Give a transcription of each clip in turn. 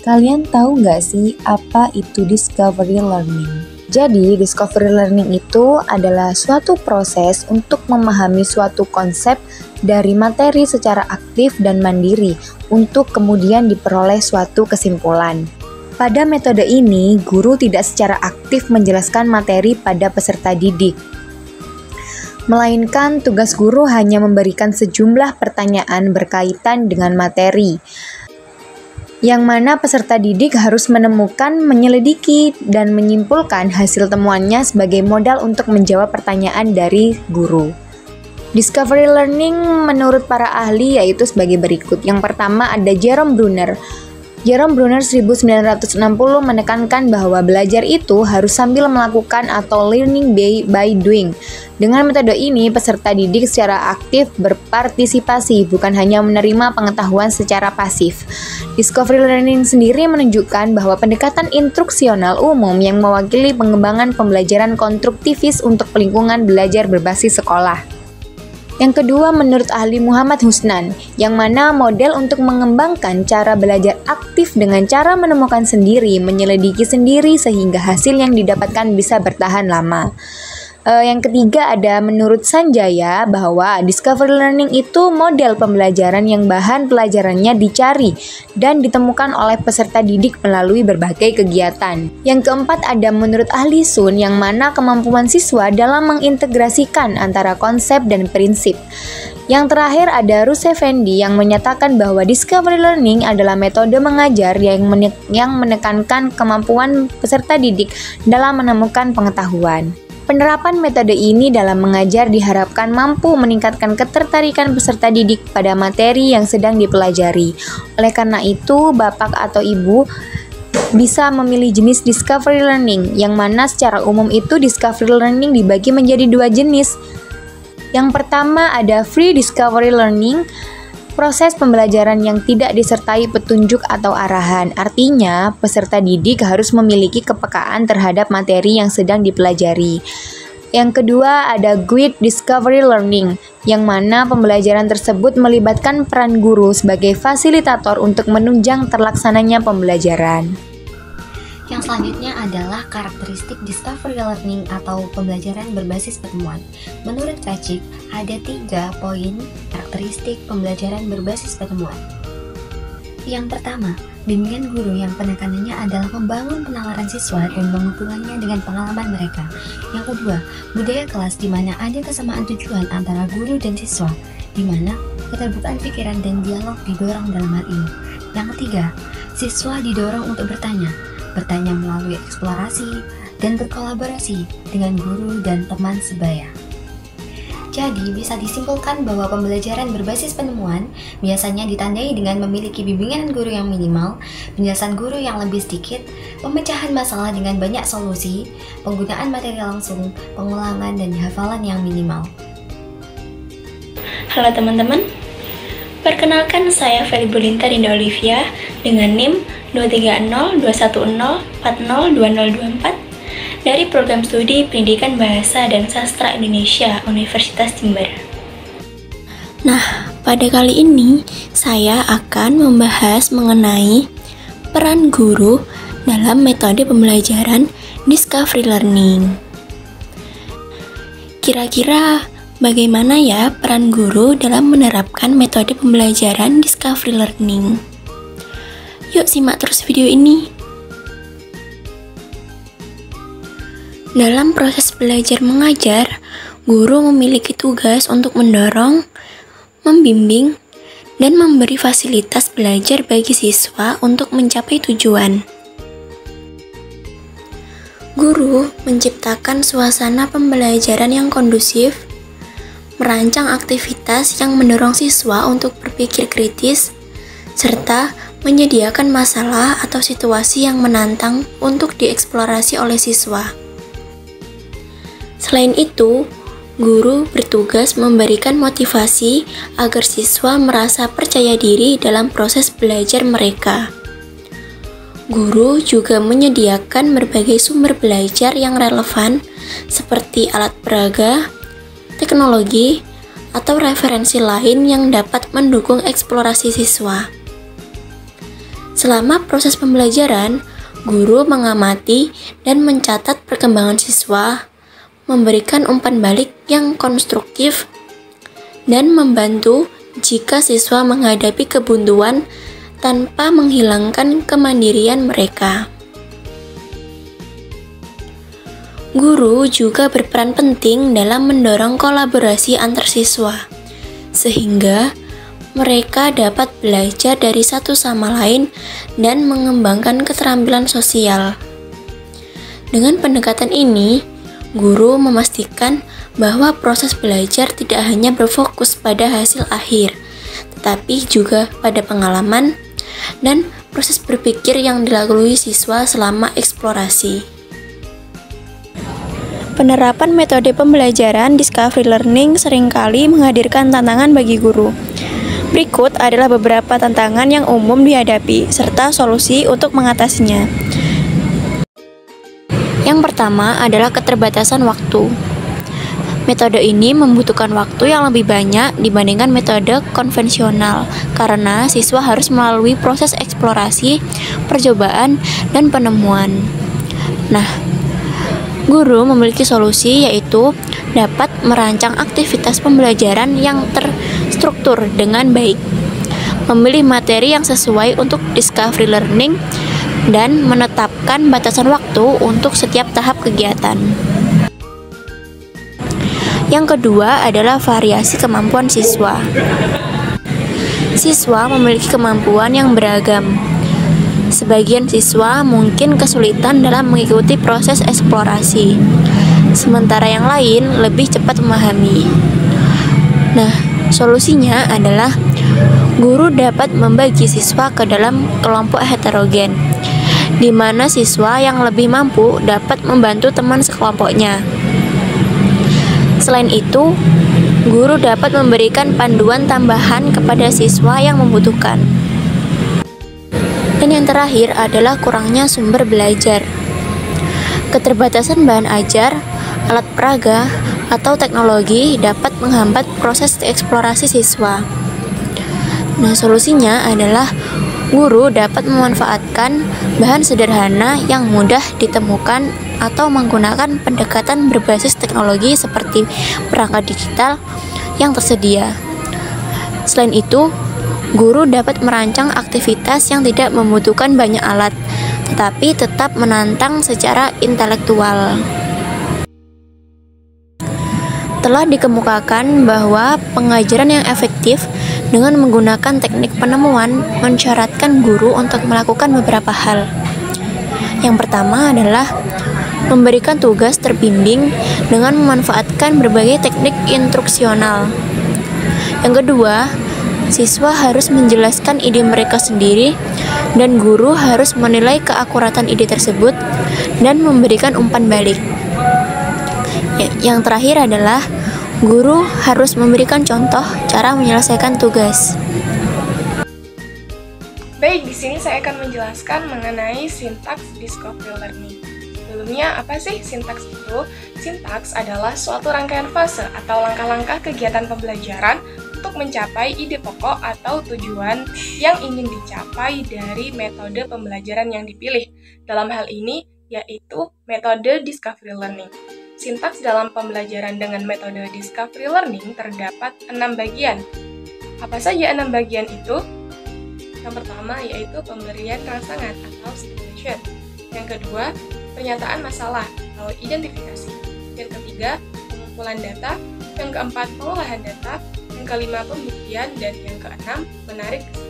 Kalian tahu nggak sih apa itu discovery learning? Jadi, discovery learning itu adalah suatu proses untuk memahami suatu konsep dari materi secara aktif dan mandiri untuk kemudian diperoleh suatu kesimpulan. Pada metode ini, guru tidak secara aktif menjelaskan materi pada peserta didik, melainkan tugas guru hanya memberikan sejumlah pertanyaan berkaitan dengan materi, yang mana peserta didik harus menemukan, menyelidiki, dan menyimpulkan hasil temuannya sebagai modal untuk menjawab pertanyaan dari guru. Discovery learning menurut para ahli yaitu sebagai berikut. Yang pertama ada Jerome Bruner. Jerome Bruner 1960 menekankan bahwa belajar itu harus sambil melakukan atau learning by doing. Dengan metode ini, peserta didik secara aktif berpartisipasi, bukan hanya menerima pengetahuan secara pasif. Discovery learning sendiri menunjukkan bahwa pendekatan instruksional umum yang mewakili pengembangan pembelajaran konstruktivis untuk lingkungan belajar berbasis sekolah. Yang kedua, menurut ahli Muhammad Husnan, yang mana model untuk mengembangkan cara belajar aktif dengan cara menemukan sendiri, menyelidiki sendiri sehingga hasil yang didapatkan bisa bertahan lama. Yang ketiga ada menurut Sanjaya bahwa discovery learning itu model pembelajaran yang bahan pelajarannya dicari dan ditemukan oleh peserta didik melalui berbagai kegiatan. Yang keempat ada menurut ahli Sun yang mana kemampuan siswa dalam mengintegrasikan antara konsep dan prinsip. Yang terakhir ada Rus Effendi yang menyatakan bahwa discovery learning adalah metode mengajar yang menekankan kemampuan peserta didik dalam menemukan pengetahuan. Penerapan metode ini dalam mengajar diharapkan mampu meningkatkan ketertarikan peserta didik pada materi yang sedang dipelajari. Oleh karena itu, Bapak atau Ibu bisa memilih jenis discovery learning, yang mana secara umum itu discovery learning dibagi menjadi dua jenis. Yang pertama ada free discovery learning, proses pembelajaran yang tidak disertai petunjuk atau arahan. Artinya, peserta didik harus memiliki kepekaan terhadap materi yang sedang dipelajari. Yang kedua, ada guided discovery learning, yang mana pembelajaran tersebut melibatkan peran guru sebagai fasilitator untuk menunjang terlaksananya pembelajaran. Yang selanjutnya adalah karakteristik discovery learning atau pembelajaran berbasis pertemuan. Menurut Kacik, ada 3 poin karakteristik pembelajaran berbasis pertemuan. Yang pertama, bimbingan guru yang penekanannya adalah membangun penalaran siswa dan menghubungannya dengan pengalaman mereka. Yang kedua, budaya kelas di mana ada kesamaan tujuan antara guru dan siswa, di mana keterbukaan pikiran dan dialog didorong dalam hal ini. Yang ketiga, siswa didorong untuk bertanya melalui eksplorasi dan berkolaborasi dengan guru dan teman sebaya. Jadi, bisa disimpulkan bahwa pembelajaran berbasis penemuan biasanya ditandai dengan memiliki bimbingan guru yang minimal, penjelasan guru yang lebih sedikit, pemecahan masalah dengan banyak solusi, penggunaan materi langsung, pengulangan, dan hafalan yang minimal. Halo teman-teman, perkenalkan saya Feli Bulinta Dinda Olivia dengan NIM 23021040224 dari Program Studi Pendidikan Bahasa dan Sastra Indonesia Universitas Jember. Nah, pada kali ini saya akan membahas mengenai peran guru dalam metode pembelajaran discovery learning. Kira-kira bagaimana ya peran guru dalam menerapkan metode pembelajaran discovery learning? Yuk simak terus video ini. Dalam proses belajar mengajar, guru memiliki tugas untuk mendorong, membimbing, dan memberi fasilitas belajar bagi siswa untuk mencapai tujuan. Guru menciptakan suasana pembelajaran yang kondusif, merancang aktivitas yang mendorong siswa untuk berpikir kritis, serta menyediakan masalah atau situasi yang menantang untuk dieksplorasi oleh siswa. Selain itu, guru bertugas memberikan motivasi agar siswa merasa percaya diri dalam proses belajar mereka. Guru juga menyediakan berbagai sumber belajar yang relevan seperti alat peraga, teknologi, atau referensi lain yang dapat mendukung eksplorasi siswa. Selama proses pembelajaran, guru mengamati dan mencatat perkembangan siswa, memberikan umpan balik yang konstruktif, dan membantu jika siswa menghadapi kebuntuan tanpa menghilangkan kemandirian mereka. Guru juga berperan penting dalam mendorong kolaborasi antar siswa, sehingga mereka dapat belajar dari satu sama lain dan mengembangkan keterampilan sosial. Dengan pendekatan ini, guru memastikan bahwa proses belajar tidak hanya berfokus pada hasil akhir, tetapi juga pada pengalaman dan proses berpikir yang dilalui siswa selama eksplorasi. Penerapan metode pembelajaran discovery learning seringkali menghadirkan tantangan bagi guru. Berikut adalah beberapa tantangan yang umum dihadapi, serta solusi untuk mengatasinya. Yang pertama adalah keterbatasan waktu. Metode ini membutuhkan waktu yang lebih banyak dibandingkan metode konvensional, karena siswa harus melalui proses eksplorasi, percobaan, dan penemuan. Nah, guru memiliki solusi, yaitu dapat merancang aktivitas pembelajaran yang terstruktur dengan baik, memilih materi yang sesuai untuk discovery learning, dan menetapkan batasan waktu untuk setiap tahap kegiatan. Yang kedua adalah variasi kemampuan siswa. Siswa memiliki kemampuan yang beragam. Sebagian siswa mungkin kesulitan dalam mengikuti proses eksplorasi, sementara yang lain lebih cepat memahami. Nah, solusinya adalah guru dapat membagi siswa ke dalam kelompok heterogen, di mana siswa yang lebih mampu dapat membantu teman sekelompoknya. Selain itu, guru dapat memberikan panduan tambahan kepada siswa yang membutuhkan. Dan yang terakhir adalah kurangnya sumber belajar. Keterbatasan bahan ajar, alat peraga, atau teknologi dapat menghambat proses eksplorasi siswa. Nah, solusinya adalah guru dapat memanfaatkan bahan sederhana yang mudah ditemukan atau menggunakan pendekatan berbasis teknologi seperti perangkat digital yang tersedia. Selain itu, guru dapat merancang aktivitas yang tidak membutuhkan banyak alat, tetapi tetap menantang secara intelektual. Telah dikemukakan bahwa pengajaran yang efektif dengan menggunakan teknik penemuan mensyaratkan guru untuk melakukan beberapa hal. Yang pertama adalah memberikan tugas terbimbing dengan memanfaatkan berbagai teknik instruksional. Yang kedua, siswa harus menjelaskan ide mereka sendiri dan guru harus menilai keakuratan ide tersebut dan memberikan umpan balik. Yang terakhir adalah guru harus memberikan contoh cara menyelesaikan tugas. Baik, di sini saya akan menjelaskan mengenai sintaks discovery learning. Sebelumnya, apa sih sintaks itu? Sintaks adalah suatu rangkaian fase atau langkah-langkah kegiatan pembelajaran untuk mencapai ide pokok atau tujuan yang ingin dicapai dari metode pembelajaran yang dipilih. Dalam hal ini, yaitu metode discovery learning. Sintaks dalam pembelajaran dengan metode discovery learning terdapat 6 bagian. Apa saja 6 bagian itu? Yang pertama yaitu pemberian rangsangan atau stimulation. Yang kedua, pernyataan masalah atau identifikasi. Yang ketiga, pengumpulan data. Yang keempat, pengolahan data. Yang kelima, pembuktian. Dan yang keenam, menarik kesimpulan.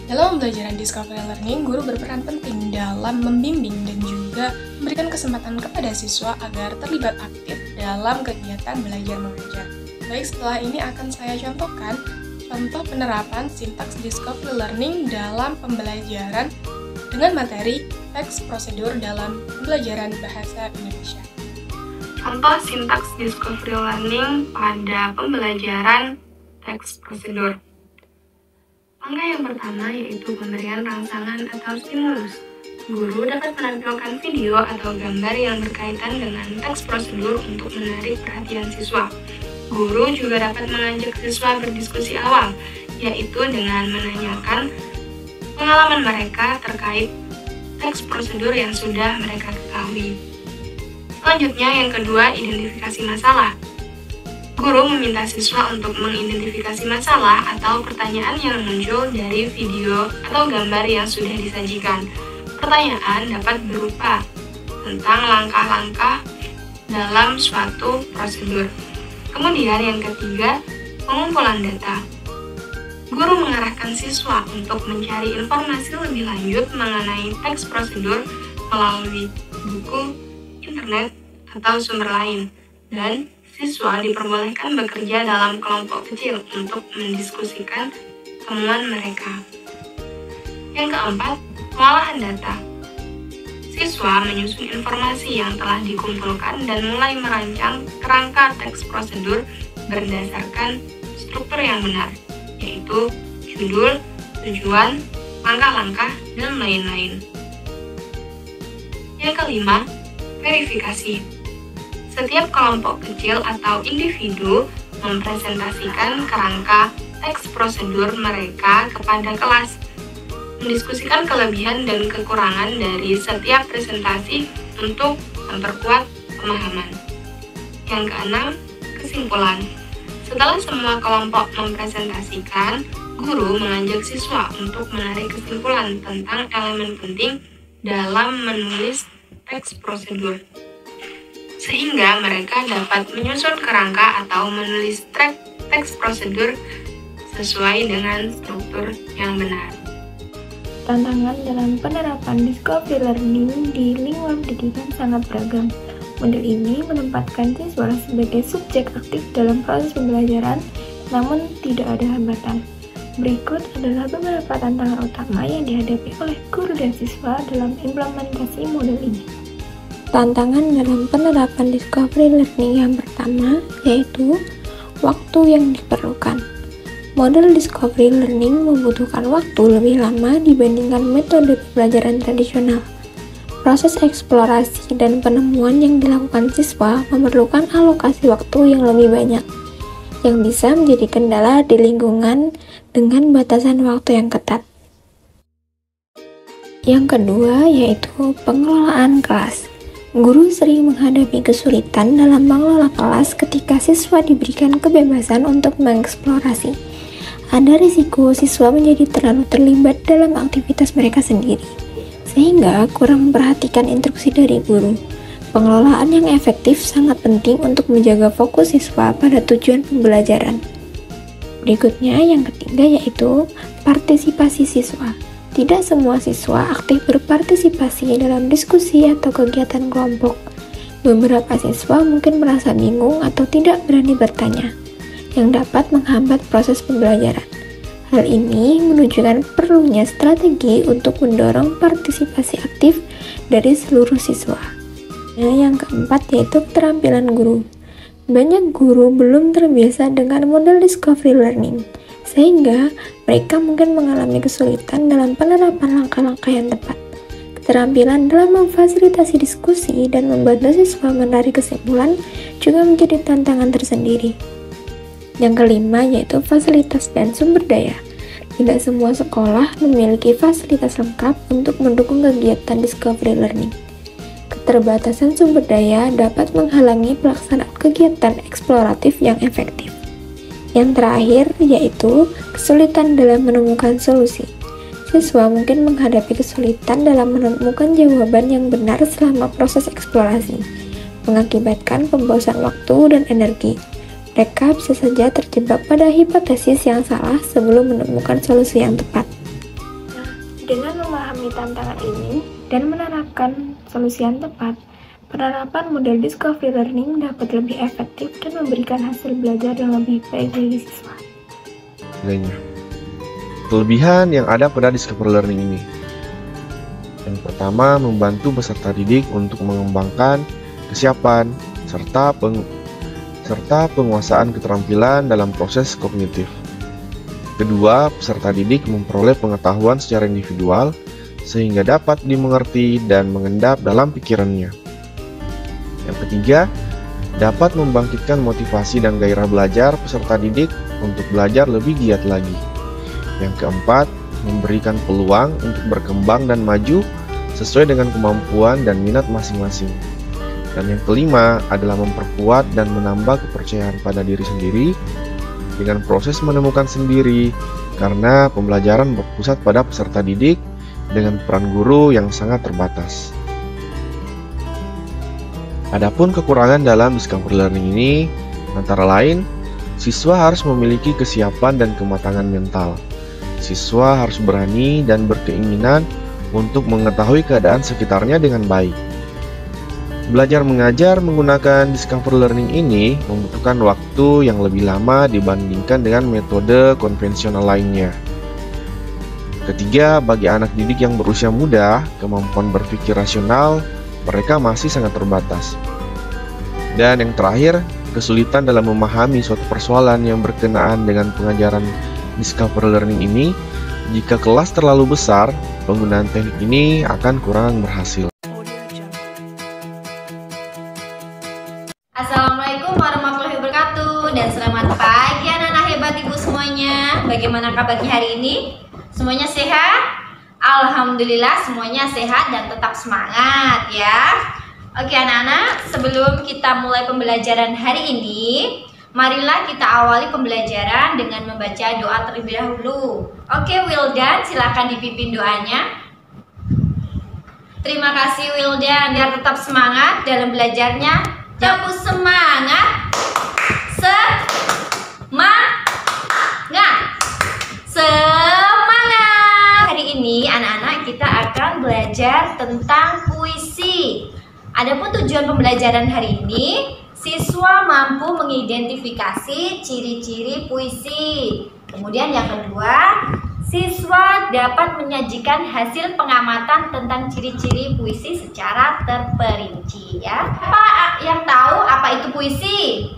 Dalam pembelajaran discovery learning, guru berperan penting dalam membimbing dan juga memberikan kesempatan kepada siswa agar terlibat aktif dalam kegiatan belajar mengajar. Baik, setelah ini akan saya contohkan contoh penerapan sintaks discovery learning dalam pembelajaran dengan materi teks prosedur dalam pembelajaran bahasa Indonesia. Contoh sintaks discovery learning pada pembelajaran teks prosedur. Langkah yang pertama yaitu pemberian rangsangan atau stimulus. Guru dapat menampilkan video atau gambar yang berkaitan dengan teks prosedur untuk menarik perhatian siswa. Guru juga dapat mengajak siswa berdiskusi awal, yaitu dengan menanyakan pengalaman mereka terkait teks prosedur yang sudah mereka ketahui. Selanjutnya, yang kedua, identifikasi masalah. Guru meminta siswa untuk mengidentifikasi masalah atau pertanyaan yang muncul dari video atau gambar yang sudah disajikan. Pertanyaan dapat berupa tentang langkah-langkah dalam suatu prosedur. Kemudian yang ketiga, pengumpulan data. Guru mengarahkan siswa untuk mencari informasi lebih lanjut mengenai teks prosedur melalui buku, internet, atau sumber lain, dan siswa diperbolehkan bekerja dalam kelompok kecil untuk mendiskusikan temuan mereka. Yang keempat, pengolahan data. Siswa menyusun informasi yang telah dikumpulkan dan mulai merancang kerangka teks prosedur berdasarkan struktur yang benar, yaitu judul, tujuan, langkah-langkah, dan lain-lain. Yang kelima, verifikasi. Setiap kelompok kecil atau individu mempresentasikan kerangka teks prosedur mereka kepada kelas, mendiskusikan kelebihan dan kekurangan dari setiap presentasi untuk memperkuat pemahaman. Yang keenam, kesimpulan. Setelah semua kelompok mempresentasikan, guru mengajak siswa untuk menarik kesimpulan tentang elemen penting dalam menulis teks prosedur, sehingga mereka dapat menyusun kerangka atau menulis teks prosedur sesuai dengan struktur yang benar. Tantangan dalam penerapan discovery learning di lingkungan pendidikan sangat beragam. Model ini menempatkan siswa sebagai subjek aktif dalam proses pembelajaran, namun tidak ada hambatan. Berikut adalah beberapa tantangan utama yang dihadapi oleh guru dan siswa dalam implementasi model ini. Tantangan dalam penerapan discovery learning yang pertama yaitu waktu yang diperlukan. Model discovery learning membutuhkan waktu lebih lama dibandingkan metode pembelajaran tradisional. Proses eksplorasi dan penemuan yang dilakukan siswa memerlukan alokasi waktu yang lebih banyak, yang bisa menjadi kendala di lingkungan dengan batasan waktu yang ketat. Yang kedua yaitu pengelolaan kelas. Guru sering menghadapi kesulitan dalam mengelola kelas ketika siswa diberikan kebebasan untuk mengeksplorasi. Ada risiko siswa menjadi terlalu terlibat dalam aktivitas mereka sendiri, sehingga kurang memperhatikan instruksi dari guru. Pengelolaan yang efektif sangat penting untuk menjaga fokus siswa pada tujuan pembelajaran. Berikutnya yang ketiga yaitu partisipasi siswa. Tidak semua siswa aktif berpartisipasi dalam diskusi atau kegiatan kelompok. Beberapa siswa mungkin merasa bingung atau tidak berani bertanya, yang dapat menghambat proses pembelajaran. Hal ini menunjukkan perlunya strategi untuk mendorong partisipasi aktif dari seluruh siswa. Nah, yang keempat yaitu keterampilan guru. Banyak guru belum terbiasa dengan model discovery learning, sehingga mereka mungkin mengalami kesulitan dalam penerapan langkah-langkah yang tepat. Keterampilan dalam memfasilitasi diskusi dan membantu siswa menarik kesimpulan juga menjadi tantangan tersendiri. Yang kelima yaitu fasilitas dan sumber daya. Tidak semua sekolah memiliki fasilitas lengkap untuk mendukung kegiatan discovery learning. Keterbatasan sumber daya dapat menghalangi pelaksanaan kegiatan eksploratif yang efektif. Yang terakhir yaitu kesulitan dalam menemukan solusi. Siswa mungkin menghadapi kesulitan dalam menemukan jawaban yang benar selama proses eksplorasi, mengakibatkan pembosan waktu dan energi. Mereka bisa saja terjebak pada hipotesis yang salah sebelum menemukan solusi yang tepat. Dengan memahami tantangan ini dan menerapkan solusi yang tepat, penerapan model discovery learning dapat lebih efektif dan memberikan hasil belajar yang lebih baik bagi siswa. Kelebihan yang ada pada discovery learning ini. Yang pertama, membantu peserta didik untuk mengembangkan kesiapan serta penguasaan keterampilan dalam proses kognitif. Kedua, peserta didik memperoleh pengetahuan secara individual sehingga dapat dimengerti dan mengendap dalam pikirannya. Yang ketiga, dapat membangkitkan motivasi dan gairah belajar peserta didik untuk belajar lebih giat lagi. Yang keempat, memberikan peluang untuk berkembang dan maju sesuai dengan kemampuan dan minat masing-masing. Dan yang kelima adalah memperkuat dan menambah kepercayaan pada diri sendiri dengan proses menemukan sendiri, karena pembelajaran berpusat pada peserta didik dengan peran guru yang sangat terbatas. Adapun kekurangan dalam discovery learning ini antara lain, siswa harus memiliki kesiapan dan kematangan mental. Siswa harus berani dan berkeinginan untuk mengetahui keadaan sekitarnya dengan baik. Belajar mengajar menggunakan discovery learning ini membutuhkan waktu yang lebih lama dibandingkan dengan metode konvensional lainnya. Ketiga, bagi anak didik yang berusia muda, kemampuan berpikir rasional mereka masih sangat terbatas. Dan yang terakhir, kesulitan dalam memahami suatu persoalan yang berkenaan dengan pengajaran discovery learning ini. Jika kelas terlalu besar, penggunaan teknik ini akan kurang berhasil. Assalamualaikum warahmatullahi wabarakatuh, dan selamat pagi anak-anak hebat ibu semuanya. Bagaimana kabarnya hari ini? Semuanya sehat? Alhamdulillah semuanya sehat dan tetap semangat ya. Oke anak-anak, sebelum kita mulai pembelajaran hari ini, marilah kita awali pembelajaran dengan membaca doa terlebih dahulu. Oke Wildan, silakan dipimpin doanya. Terima kasih Wildan, biar tetap semangat dalam belajarnya. Tepuk semangat, semangat. Hari ini anak-anak kita akan belajar tentang puisi. Adapun tujuan pembelajaran hari ini, siswa mampu mengidentifikasi ciri-ciri puisi. Kemudian yang kedua, siswa dapat menyajikan hasil pengamatan tentang ciri-ciri puisi secara terperinci ya. Apa yang tahu apa itu puisi?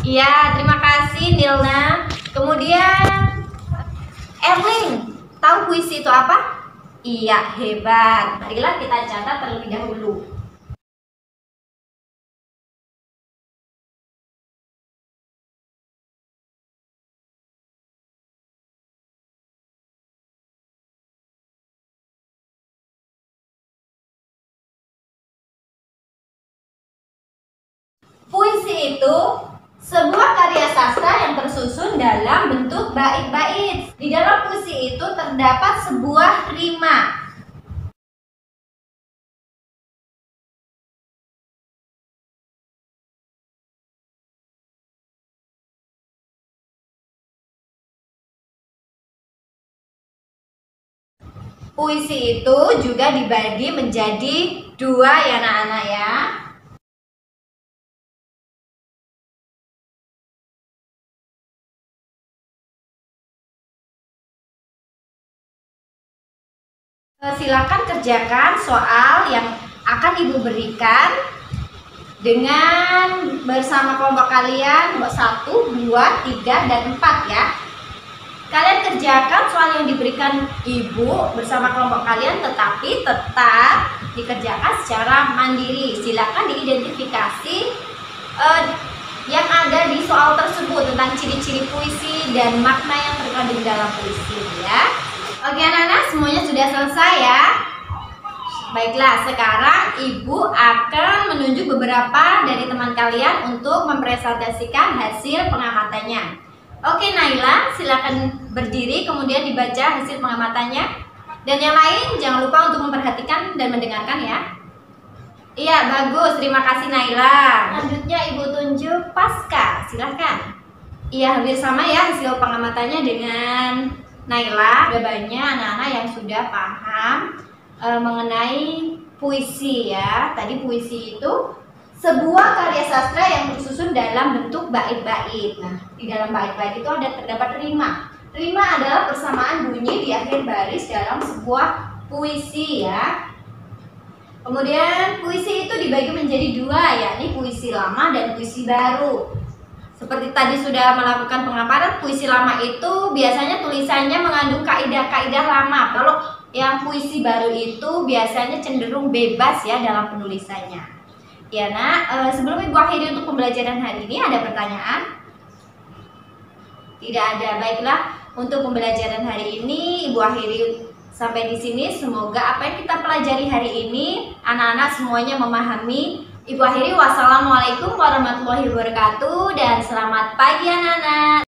Iya, terima kasih Nilna. Kemudian Erling, tahu puisi itu apa? Iya, hebat. Marilah kita catat terlebih dahulu. Puisi itu sebuah karya sastra yang tersusun dalam bentuk bait-bait. Di dalam puisi itu terdapat sebuah rima. Puisi itu juga dibagi menjadi dua ya anak-anak ya. Silakan kerjakan soal yang akan Ibu berikan dengan bersama kelompok kalian kelompok 1, 2, 3, dan 4 ya. Kalian kerjakan soal yang diberikan Ibu bersama kelompok kalian, tetapi tetap dikerjakan secara mandiri. Silakan diidentifikasi yang ada di soal tersebut tentang ciri-ciri puisi dan makna yang terkandung dalam puisi ya. Oke anak-anak, semuanya sudah selesai ya. Baiklah, sekarang Ibu akan menunjuk beberapa dari teman kalian untuk mempresentasikan hasil pengamatannya. Oke Naila, silakan berdiri kemudian dibaca hasil pengamatannya. Dan yang lain jangan lupa untuk memperhatikan dan mendengarkan ya. Iya, bagus, terima kasih Naila. Selanjutnya Ibu tunjuk Pasca, silahkan. Iya, hampir sama ya hasil pengamatannya dengan Naila. Sudah banyak anak-anak yang sudah paham mengenai puisi ya. Tadi puisi itu sebuah karya sastra yang tersusun dalam bentuk bait-bait. Nah, di dalam bait-bait itu terdapat rima. Rima adalah persamaan bunyi di akhir baris dalam sebuah puisi ya. Kemudian puisi itu dibagi menjadi dua, yakni puisi lama dan puisi baru. Seperti tadi sudah melakukan pengamatan, puisi lama itu biasanya tulisannya mengandung kaidah-kaidah lama. Kalau yang puisi baru itu biasanya cenderung bebas ya dalam penulisannya. Ya nak, sebelum Ibu akhiri untuk pembelajaran hari ini, ada pertanyaan? Tidak ada. Baiklah, untuk pembelajaran hari ini Ibu akhiri sampai di sini. Semoga apa yang kita pelajari hari ini anak-anak semuanya memahami. Ibu akhiri, wassalamualaikum warahmatullahi wabarakatuh dan selamat pagi anak-anak.